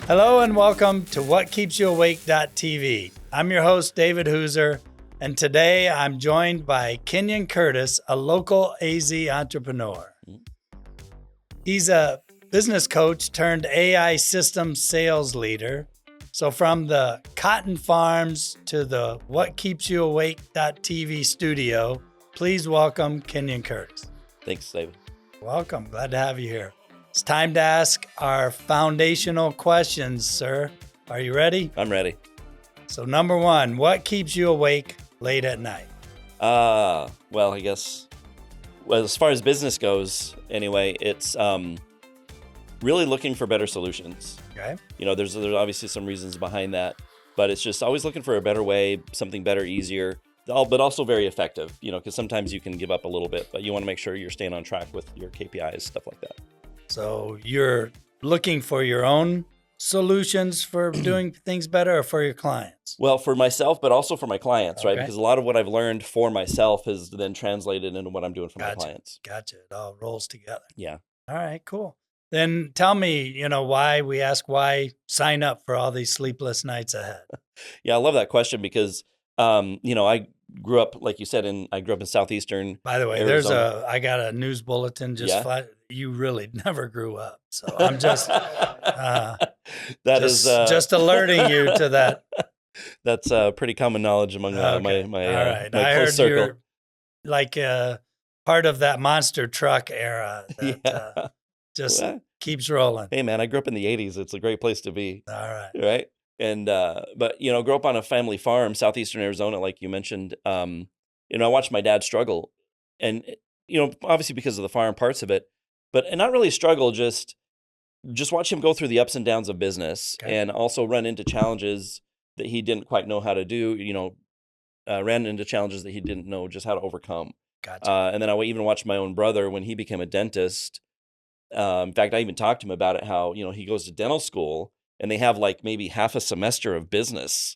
Hello and welcome to WhatKeepsYouAwake.tv. I'm your host, David Hooser, and today I'm joined by Kenyon Curtis, a local AZ entrepreneur. He's a business coach turned AI systems sales leader. So from the cotton farms to the WhatKeepsYouAwake.tv studio, please welcome Kenyon Curtis. Thanks, David. Welcome. Glad to have you here. It's time to ask our foundational questions, sir. Are you ready? I'm ready. So number one, what keeps you awake late at night? Well, I guess, as far as business goes, anyway, it's really looking for better solutions. Okay. You know, there's obviously some reasons behind that, but it's just always looking for a better way, something better, easier, but also very effective, you know, because sometimes you can give up a little bit, but you want to make sure you're staying on track with your KPIs, stuff like that. So you're looking for your own solutions for doing things better or for your clients? Well, for myself, but also for my clients, right? Okay. Because a lot of what I've learned for myself is then translated into what I'm doing for my clients. Gotcha. It all rolls together. Yeah. All right, cool. Then tell me, why sign up for all these sleepless nights ahead? Yeah, I love that question because, I grew up, like you said, I grew up in southeastern. By the way, Arizona. I got a news bulletin just Yeah? you really never grew up. So I'm just Just alerting you to that. That's pretty common knowledge among Okay. my All right. my I close heard circle. you're like part of that monster truck era that Yeah. just Well, keeps rolling. hey man, I grew up in the 80s. It's a great place to be, All right. right? And but grew up on a family farm, southeastern Arizona, like you mentioned. I watched my dad struggle, and obviously because of the farm parts of it, and not really struggle, just watch him go through the ups and downs of business, Okay. and also run into challenges that he didn't quite know how to do. Ran into challenges that he didn't know just how to overcome. Gotcha. And then I even watched my own brother when he became a dentist. In fact, I even talked to him about it, how, he goes to dental school and they have like maybe half a semester of business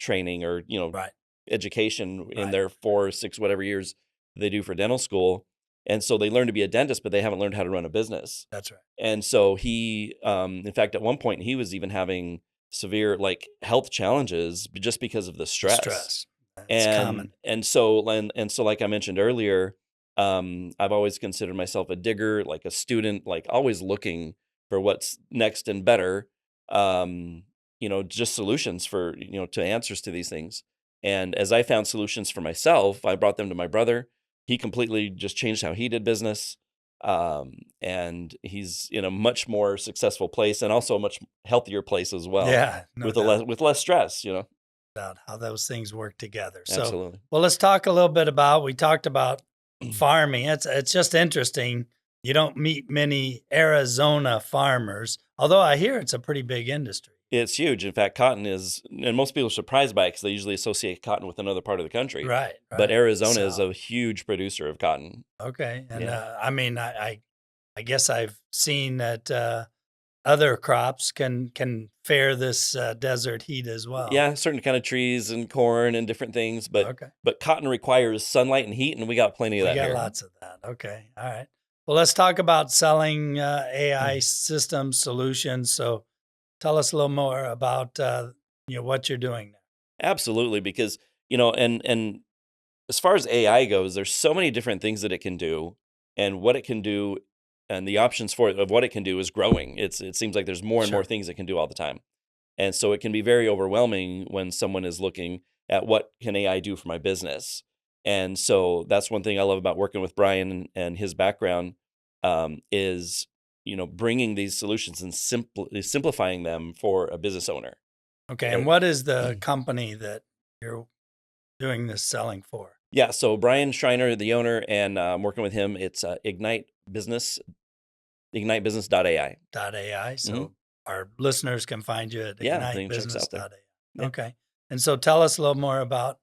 training or, Right. education in Right. their 4 or 6, whatever years they do for dental school. And so they learn to be a dentist, but they haven't learned how to run a business. That's right. And so he, in fact, at one point he was even having severe like health challenges just because of the stress. It's common. And so like I mentioned earlier, I've always considered myself a digger, like a student, like always looking for what's next and better. Just solutions for, to answers to these things. And as I found solutions for myself, I brought them to my brother. He completely just changed how he did business. And he's in a much more successful place and also a much healthier place as well. Yeah. No doubt. With less stress, About how those things work together. So, Absolutely. well, let's talk a little bit we talked about farming. It's just interesting. You don't meet many Arizona farmers, although I hear it's a pretty big industry. It's huge. In fact, cotton is, and most people are surprised by it because they usually associate cotton with another part of the country. Right. But Arizona is a huge producer of cotton. Okay. And Yeah. I guess I've seen that other crops can fare this desert heat as well. Yeah, certain kind of trees and corn and different things, but Okay. but cotton requires sunlight and heat, and we got plenty of We that got here. lots of that. Okay. All right. Well, let's talk about selling AI system solutions. So tell us a little more about what you're doing now. Absolutely, because and as far as AI goes, there's so many different things that it can do, and what it can do, and the options for it of what it can do is growing. It seems like there's more and more Sure. things it can do all the time, and so it can be very overwhelming when someone is looking at what can AI do for my business. And so that's one thing I love about working with Brian and his background, is bringing these solutions and simplifying them for a business owner. Okay. Right. And what is the company that you're doing this selling for? Yeah, so Brian Schreiner, the owner, and I'm working with him. It's Ignite Business, ignitebusiness.ai. .ai. So Mhm. our listeners can find you at Yeah, they can check us out there. ignitebusiness.ai. Yeah. Okay. And so tell us a little more about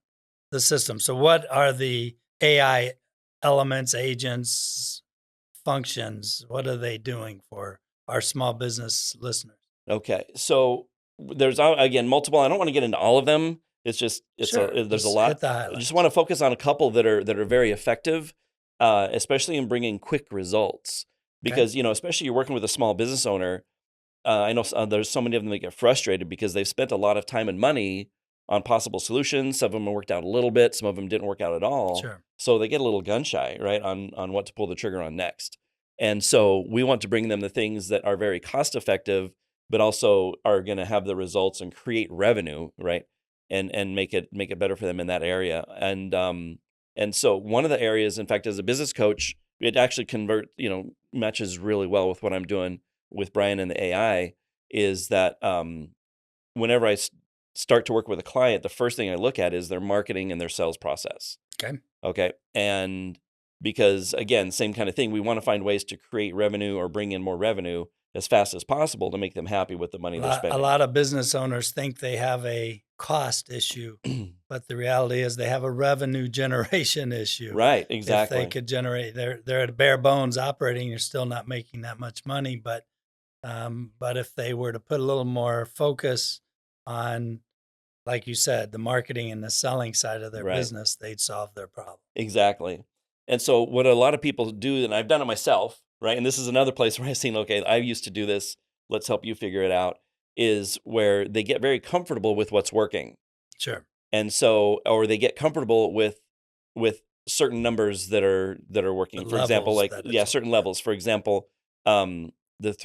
the system. So what are the AI elements, agents, functions? What are they doing for our small business listeners? Okay, so there's again multiple. I don't want to get into all of them. It's just Sure. there's a Just lot. hit the I highlights. just want to focus on a couple that are very effective, especially in bringing quick results. Okay. Because especially you're working with a small business owner, I know there's so many of them that get frustrated because they've spent a lot of time and money on possible solutions. Some of them worked out a little bit, some of them didn't work out at all. Sure. So they get a little gun shy, right, on what to pull the trigger on next. And so we want to bring them the things that are very cost effective, but also are going to have the results and create revenue, right? And make it better for them in that area. And so one of the areas, in fact, as a business coach, it actually matches really well with what I'm doing with Brian and the AI, is that whenever I start to work with a client, the first thing I look at is their marketing and their sales process. Okay. And because, again, same kind of thing, we want to find ways to create revenue or bring in more revenue as fast as possible to make them happy with the money they're A spending. lot of business owners think they have a cost issue, but the reality is they have a revenue generation issue. Right, If exactly. they could generate, they're at bare bones operating, you're still not making that much money. But if they were to put a little more focus on, like you said, the marketing and the selling side of their Right. business, they'd solve their problem. Exactly. And so what a lot of people do, and I've done it myself, right? And this is another place where I've seen, okay, I used to do this, let's help you figure it out, is where they get very comfortable with what's working. Sure. And so, or they get comfortable with certain numbers that are working. The For example, levels like, that it's certain levels. For example, there's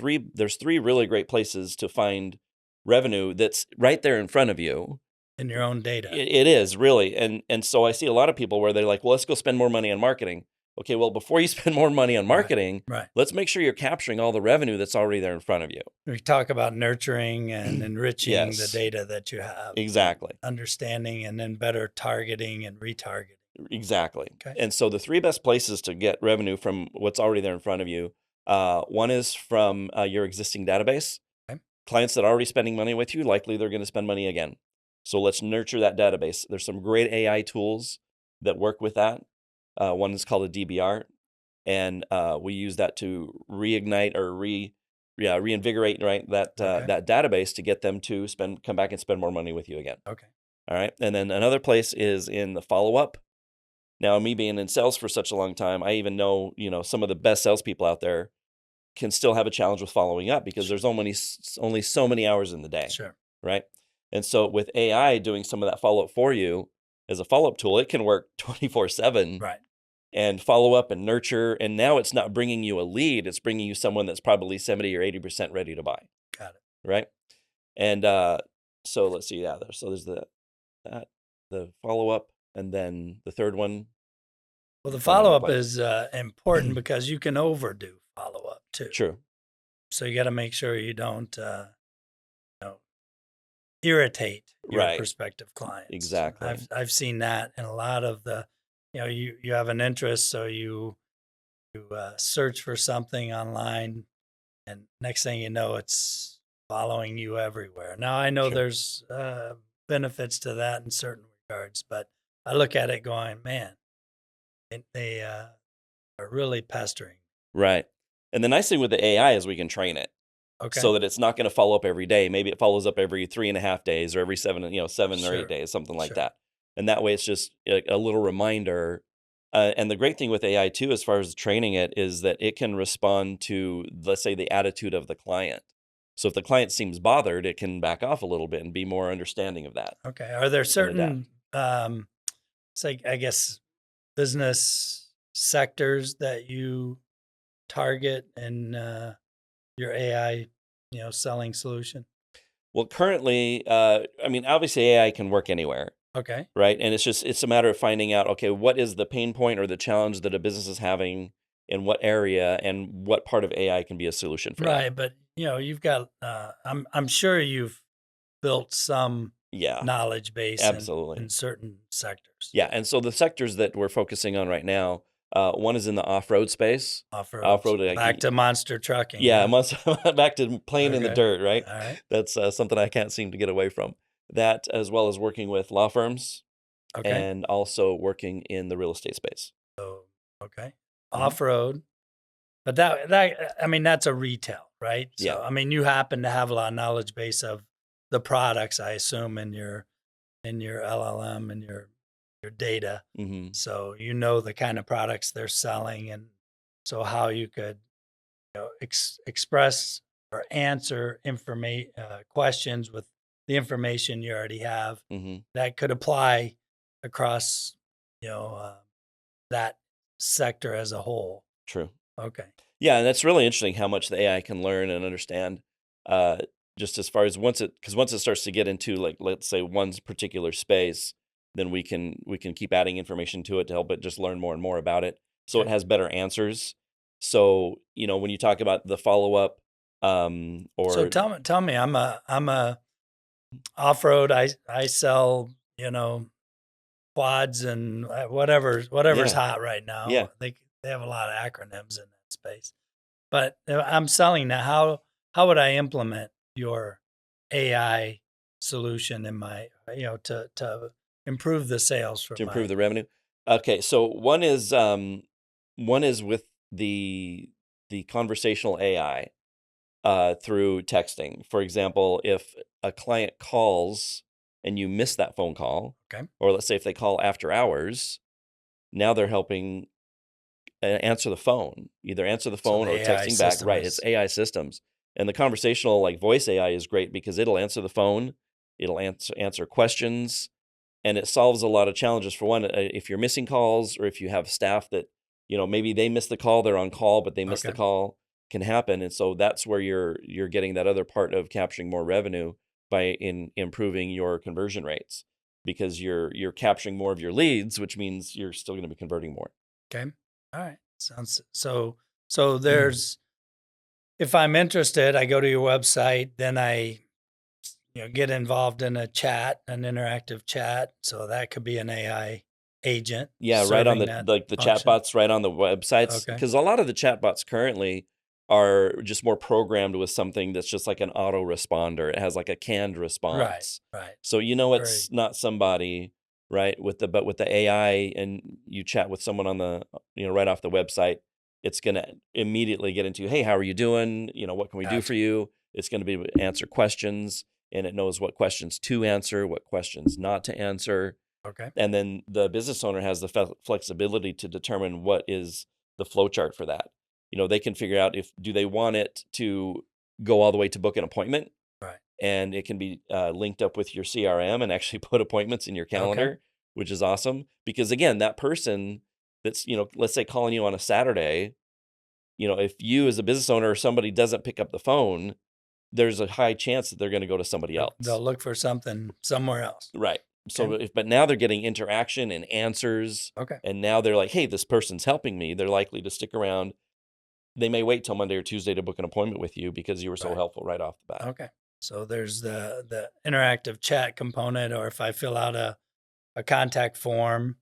three really great places to find revenue that's right there in front of you. in your own data. It is really. And so I see a lot of people where they're like, well, let's go spend more money on marketing. Okay, well, before you spend more money on marketing, Right. let's make sure you're capturing all the revenue that's already there in front of you. We talk about nurturing and enriching the Yes. data that you have. Exactly. Understanding and then better targeting and retargeting. Exactly. Okay. And so the three best places to get revenue from what's already there in front of you, one is from your existing database. Okay. Clients that are already spending money with you, likely they're going to spend money again. So let's nurture that database. There's some great AI tools that work with that. One is called a DBR, and we use that to reignite or reinvigorate, right, that Okay. that database to get them to come back and spend more money with you again. Okay. All right. And then another place is in the follow-up. Now, me being in sales for such a long time, I even know, some of the best salespeople out there can still have a challenge with following up because there's only so many hours in the day, Sure. right? And so with AI doing some of that follow-up for you as a follow-up tool, it can work 24/7 Right. and follow up and nurture. And now it's not bringing you a lead; it's bringing you someone that's probably 70 or 80% ready to buy, Got it. right? And so let's see, so there's the follow-up, and then the third one. Well, the Drawing a follow-up blank. is important because you can overdo follow-up too. True. So you got to make sure you don't irritate your Right. prospective clients. Exactly. I've seen that in a lot of the, you have an interest, so you search for something online, and next thing you know, it's following you everywhere. Now I know Sure. there's benefits to that in certain regards, but I look at it going, man, they are really pestering. Right. And the nice thing with the AI is we can train it Okay. so that it's not going to follow up every day. Maybe it follows up every 3.5 days or every 7 or Sure. 8 days, something like Sure. that. And that way it's just a little reminder. And the great thing with AI too, as far as training it, is that it can respond to, let's say, the attitude of the client. So if the client seems bothered, it can back off a little bit and be more understanding of that. Okay. Are there adapt. certain, say, I guess, business sectors that you target in your AI, selling solution? Well, currently, obviously AI can work anywhere. Okay. Right. And it's a matter of finding out, okay, what is the pain point or the challenge that a business is having in what area, and what part of AI can be a solution for that. Right. But, you've got, I'm sure you've built some Yeah, knowledge base absolutely. in certain sectors. Yeah. And so the sectors that we're focusing on right now, one is in the off-road space. Off-road. Off-road, like, Back to monster trucking. Yeah, huh? back to playing in the Okay. dirt, right? All right. That's something I can't seem to get away from. That, as well as working with law firms Okay. and also working in the real estate space. So, okay. Mhm. Off-road. But that's a retail, right? Yeah. So, you happen to have a lot of knowledge base of the products, I assume, in your LLM and your data. Hmm. So, the kind of products they're selling, and so how you could express or answer questions with the information you already have. hmm That could apply across, that sector as a whole. True. Okay. Yeah, and that's really interesting how much the AI can learn and understand. Uh, just as far as because once it starts to get into, like, let's say, one particular space, then we can keep adding information to it to help it just learn more and more about it, so it Okay. has better answers. So when you talk about the follow up, So or tell me, I'm a off-road. I sell, quads and whatever's yeah, hot right yeah. now. They have a lot of acronyms in that space. But I'm selling now. How would I implement your AI solution in my, to improve the sales for To improve my? the revenue. Okay, so one is with the conversational AI, through texting. For example, if a client calls and you miss that phone call, Okay. or let's say if they call after hours, now they're helping answer the phone, either answer the So phone the or AI texting back. system Right, it's is AI systems, and the conversational, like, voice AI is great because it'll answer the phone, it'll answer questions, and it solves a lot of challenges. For one, if you're missing calls, or if you have staff that maybe they miss the call, they're on call but they miss the okay. call, can happen. And so that's where you're getting that other part of capturing more revenue by improving your conversion rates, because you're capturing more of your leads, which means you're still going to be converting more. Okay. All right. Sounds so. So there's, if I'm interested, I go to your website, then I, get involved in a chat, an interactive chat. So that could be an AI agent Yeah, right on serving the, that like, the function. chatbots right on the websites, Okay. because a lot of the chatbots currently are just more programmed with something that's just like an autoresponder. It has like a canned Right. response. Right. So Very it's not somebody, right, but with the AI, and you chat with someone on the right off the website, it's going to immediately get into, "Hey, how are you doing? What can we do for gotcha. you?" It's going to be able to answer questions, and it knows what questions to answer, what questions not to answer. Okay. And then the business owner has the flexibility to determine what is the flow chart for that. They can figure out, if do they want it to go all the way to book an appointment, Right. and it can be linked up with your CRM and actually put appointments in your Okay. calendar, which is awesome. Because again, that person that's, let's say, calling you on a Saturday, if you as a business owner or somebody doesn't pick up the phone, there's a high chance that they're going to go to somebody They'll else. look for something somewhere else. Right. Okay. So but now they're getting interaction and answers, Okay. and now they're like, "Hey, this person's helping me." They're likely to stick around. They may wait till Monday or Tuesday to book an appointment with you because you were so Right. helpful right off the bat. Okay. So there's the interactive chat component, or if I fill out a contact form,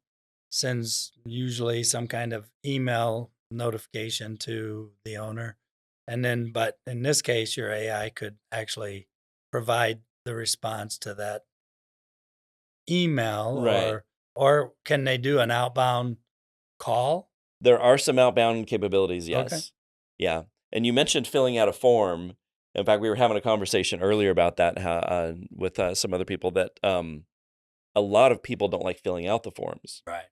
sends usually some kind of email notification to the owner. And then, but in this case, your AI could actually provide the response to that email, Right. or can they do an outbound call? There are some outbound capabilities, Okay. yes. Yeah. And you mentioned filling out a form. In fact, we were having a conversation earlier about that, with some other people, that a lot of people don't like filling out the forms, Right.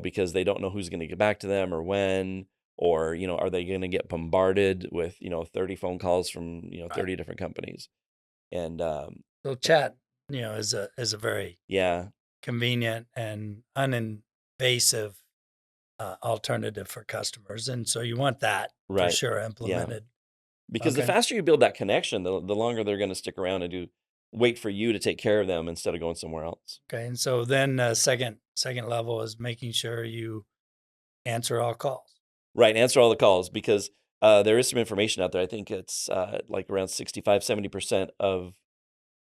because they don't know who's going to get back to them or when, or, are they going to get bombarded with, 30 phone calls from, Right. 30 different companies. And So chat, is a very yeah, convenient and uninvasive alternative for customers, and so you want that for right. sure Yeah. implemented. Because the Okay. faster you build that connection, the longer they're going to stick around and wait for you to take care of them instead of going somewhere else. Okay. And so then second level is making sure you answer all calls. Right. Answer all the calls, because there is some information out there. I think it's like around 65-70% of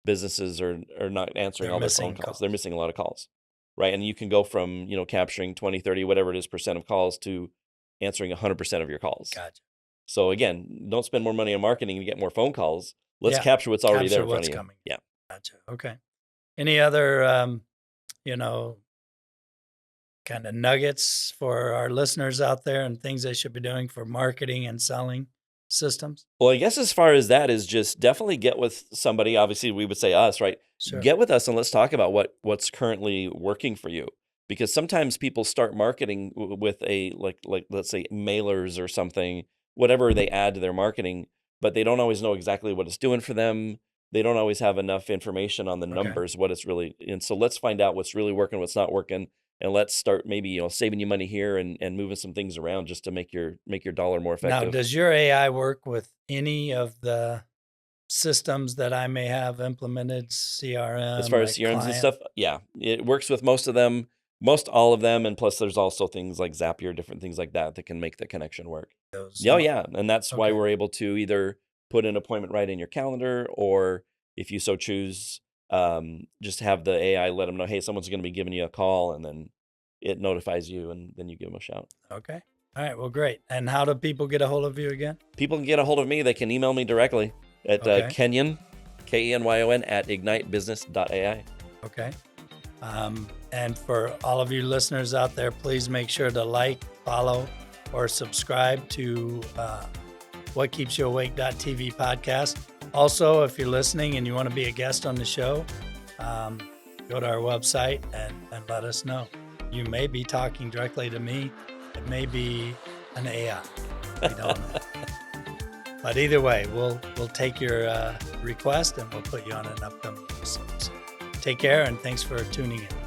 businesses are not answering They're all their phone missing calls. They're calls. missing a lot of calls. Right. And you can go from, capturing 20, 30, whatever it is, percent of calls, to answering 100% of your calls. Gotcha. So again, don't spend more money on marketing to get more phone calls. Let's Yeah. capture what's already there Capture in front what's of you. coming. Yeah. Gotcha. Okay. Any other you know, kind of nuggets for our listeners out there and things they should be doing for marketing and selling systems? Well, I guess as far as that is, just definitely get with somebody. Obviously, we would say us, right? Sure. Get with us and let's talk about what's currently working for you. Because sometimes people start marketing with a, like let's say, mailers or something, whatever they add to their marketing. but they don't always know exactly what it's doing for them. They don't always have enough information on the Okay. numbers, what it's really. And so let's find out what's really working, what's not working, and let's start maybe saving you money here and moving some things around just to make your dollar more Now, effective. does your AI work with any of the systems that I may have implemented, CRM, As far as like CRMs and client? stuff, yeah, it works with most of them, most all of them, and plus there's also things like Zapier, different things like that that can make the connection work. Those Oh yeah, and that's why Okay. we're able to either put an appointment right in your calendar, or if you so choose, just have the AI let them know, hey, someone's going to be giving you a call, and then it notifies you, and then you give them a shout. Okay. All right. Well, great. And how do people get a hold of you again? People can get a hold of me. They can email me directly at Okay. Kenyon, Kenyon at ignitebusiness.ai. Okay. And for all of you listeners out there, please make sure to like, follow, or subscribe to What Keeps You Awake.tv podcast. Also, if you're listening and you want to be a guest on the show, go to our website and let us know. You may be talking directly to me. It may be an AI. We don't know. But either way, we'll take your request and we'll put you on an upcoming episode. So take care and thanks for tuning in.